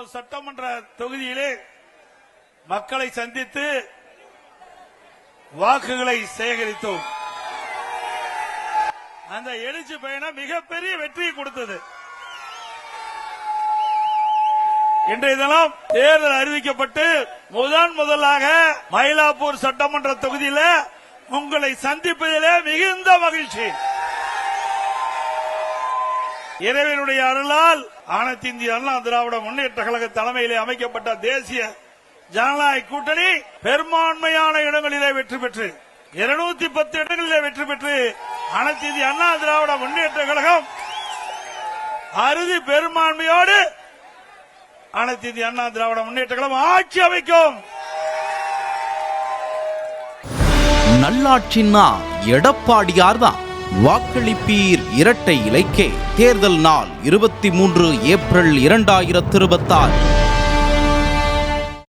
மயிலாப்பூர் சட்டமன்ற தொகுதியிலே மக்களை சந்தித்து வாக்குகளை சேகரித்தோம். அந்த எழுச்சி பயணம் மிகப்பெரிய வெற்றியை கொடுத்தது. இன்றைய தினம் தேர்தல் அறிவிக்கப்பட்டு முதலாக மயிலாப்பூர் சட்டமன்ற தொகுதியில உங்களை சந்திப்பதிலே மிகுந்த மகிழ்ச்சி. இறைவனுடைய அருளால் அனைத்து இந்திய அண்ணா திராவிட முன்னேற்ற கழக தலைமையிலே அமைக்கப்பட்ட தேசிய ஜனநாயக கூட்டணி பெரும்பான்மையான இடங்களிலே வெற்றி பெற்று 210 இடங்களிலே வெற்றி பெற்று அனைத்து இந்திய அண்ணா திராவிட முன்னேற்ற கழகம் அறுதி பெரும்பான்மையோடு அனைத்து இந்திய அண்ணா திராவிட முன்னேற்ற கழகம் ஆட்சி அமைக்கும். நல்லாட்சின்னா எடப்பாடியார்தான். வாக்களிப்பீர் இரட்டை இலைக்கே. தேர்தல் நாள் 23 ஏப்ரல் 2026.